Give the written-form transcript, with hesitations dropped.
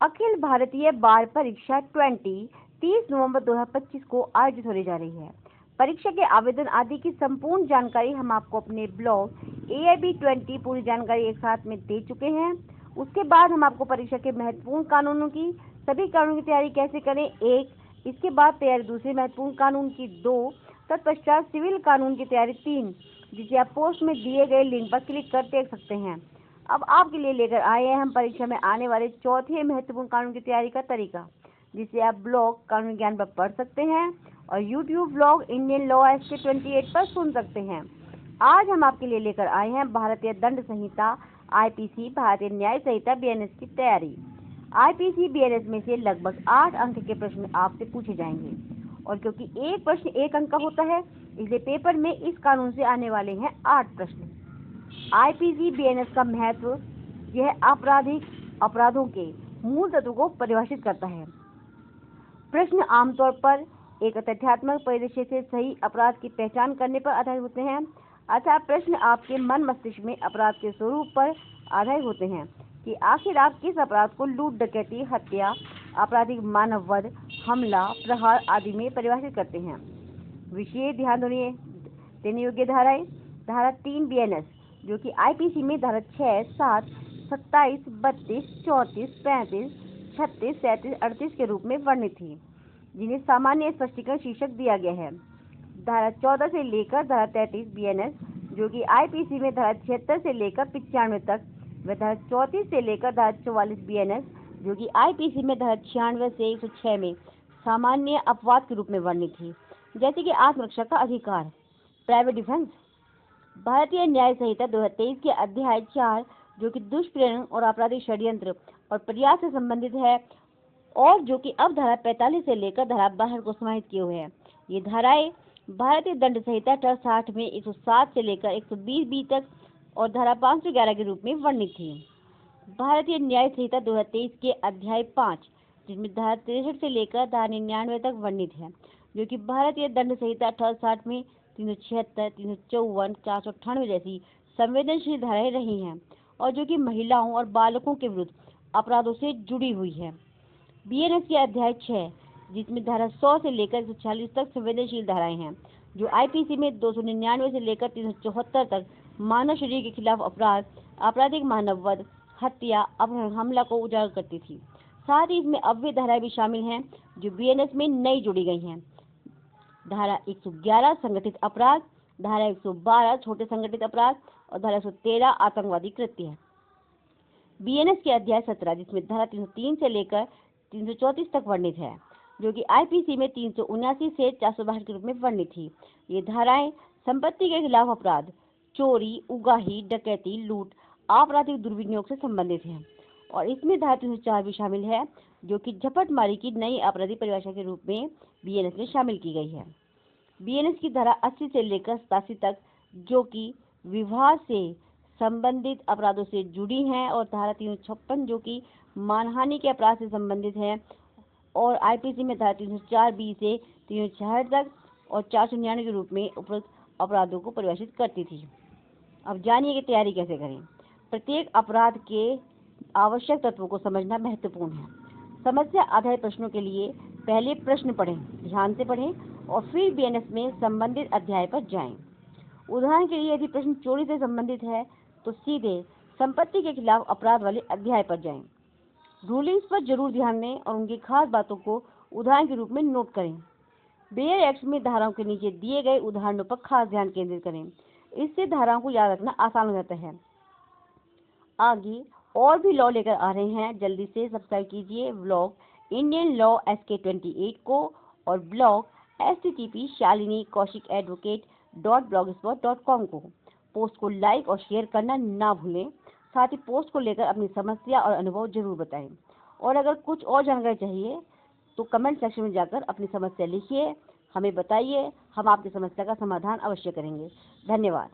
अखिल भारतीय बार परीक्षा 30 नवंबर 2025 को आयोजित होने जा रही है। परीक्षा के आवेदन आदि की संपूर्ण जानकारी हम आपको अपने ब्लॉग AIB20 पूरी जानकारी एक साथ में दे चुके हैं। उसके बाद हम आपको परीक्षा के महत्वपूर्ण कानूनों की सभी कानूनों की तैयारी कैसे करें 1, इसके बाद तैयारी दूसरे महत्वपूर्ण कानून की 2, तत्पश्चात सिविल कानून की तैयारी 3, जिसे आप पोस्ट में दिए गए लिंक पर क्लिक कर देख सकते हैं। अब आपके लिए लेकर आए हैं हम परीक्षा में आने वाले चौथे महत्वपूर्ण कानून की तैयारी का तरीका, जिसे आप ब्लॉग कानूनी ज्ञान पर पढ़ सकते हैं और YouTube blog Indian law SK28 पर सुन सकते हैं। आज हम आपके लिए लेकर आए हैं भारतीय दंड संहिता IPC भारतीय न्याय संहिता BNS की तैयारी। IPC BNS में से लगभग 8 अंक के प्रश्न आपसे पूछे जाएंगे और क्योंकि एक प्रश्न 1 अंक का होता है, इसलिए पेपर में इस कानून से आने वाले हैं 8 प्रश्न। IPC BNS का महत्व, यह आपराधिक अपराधों के मूल तत्वों को परिभाषित करता है। प्रश्न आमतौर पर एक तथ्यात्मक परिदृश्य से सही अपराध की पहचान करने पर आधारित होते हैं, अतः प्रश्न आपके मन मस्तिष्क में अपराध के स्वरूप पर आधारित होते हैं कि आखिर आप किस अपराध को लूट, डकैती, हत्या, आपराधिक मानव वध, हमला, प्रहार आदि में परिभाषित करते हैं। विशेष ध्यान देने योग्य धाराएं: धारा 3 BNS, जो कि IPC में धारा 6, 7, 27, 32, 34, 35, 36, 37, 38 के रूप में वर्णित थी, जिन्हें सामान्य स्पष्टीकरण शीर्षक दिया गया है। धारा 14 से लेकर धारा 33 BNS, जो कि IPC में धारा 76 से लेकर 95 तक, व धारा 34 से लेकर धारा 44 BNS, जो कि IPC में धारा 96 से 106 में सामान्य अपवाद के रूप में वर्णित थी, जैसे कि आत्मरक्षा का अधिकार, प्राइवेट डिफेंस। भारतीय न्याय संहिता 2023 के अध्याय 4, जो कि दुष्प्रेरण और आपराधिक षड्यंत्र और प्रयास से संबंधित है और जो कि अब धारा 45 से लेकर धारा 62 को समाहित किए हुए हैं। ये धाराएं भारतीय दंड संहिता 60 में 107 से लेकर 120B तक और धारा 511 के रूप में वर्णित थी। भारतीय न्याय संहिता 2023 के अध्याय 5, जिसमें धारा 63 से लेकर धारा 99 तक वर्णित है, जो कि भारतीय दंड संहिता 60 में 376, 354, 498 जैसी संवेदनशील धाराएं रही हैं और जो कि महिलाओं और बालकों के विरुद्ध अपराधों से जुड़ी हुई है। BNS के अध्याय 6, जिसमें धारा 100 से लेकर 140 तक संवेदनशील धाराएं हैं, जो IPC में 299 से लेकर 374 तक मानव शरीर के खिलाफ अपराध, आपराधिक मानव वध, हत्या, अपहरण, हमला को उजागर करती थी। साथ ही इसमें अव्यय धाराएं भी शामिल हैं, जो BNS में नई जोड़ी गई हैं। धारा 111 संगठित अपराध, धारा 112 छोटे संगठित अपराध और धारा 113 आतंकवादी कृत्य है। BNS के अध्याय 17, जिसमें धारा 303 से लेकर 334 तक वर्णित है, जो कि IPC में 379 से 462 के रूप में वर्णित थी। ये धाराएं संपत्ति के खिलाफ अपराध, चोरी, उगाही, डकैती, लूट, आपराधिक दुर्विनियोग से संबंधित हैं और इसमें धारा 304 भी शामिल है, जो कि झपटमारी की नई आपराधिक परिभाषा के रूप में BNS में शामिल की गई है। BNS की धारा 80 से लेकर 87 तक, जो कि विवाह से संबंधित अपराधों से जुड़ी हैं, और धारा 356, जो कि मानहानि के अपराध से संबंधित है और IPC में धारा 304B से 366 तक और 499 के रूप में उपरोक्त अपराधों को परिभाषित करती थी। अब जानिए कि तैयारी कैसे करें। प्रत्येक अपराध के आवश्यक तत्वों को समझना महत्वपूर्ण है। समस्या आधारित प्रश्नों के लिए पहले प्रश्न पढ़ें, ध्यान से पढ़ें और फिर BNS में संबंधित अध्याय पर जाएं। उदाहरण के लिए यदि प्रश्न चोरी से संबंधित है तो सीधे संपत्ति के खिलाफ अपराध वाले अध्याय पर जाएं। रूलिंग्स पर जरूर ध्यान दें और उनकी खास बातों को उदाहरण के रूप में नोट करें। बेयर एक्ट में धाराओं के नीचे दिए गए उदाहरणों पर खास ध्यान केंद्रित करें, इससे धाराओं को याद रखना आसान हो जाता है। आगे और भी लॉ लेकर आ रहे हैं, जल्दी से सब्सक्राइब कीजिए ब्लॉग इंडियन लॉ SK28 को और ब्लॉग http://shalini-kaushik-advocate.blogspot.com को। पोस्ट को लाइक और शेयर करना ना भूलें। साथ ही पोस्ट को लेकर अपनी समस्या और अनुभव जरूर बताएं और अगर कुछ और जानकारी चाहिए तो कमेंट सेक्शन में जाकर अपनी समस्या लिखिए, हमें बताइए, हम आपकी समस्या का समाधान अवश्य करेंगे। धन्यवाद।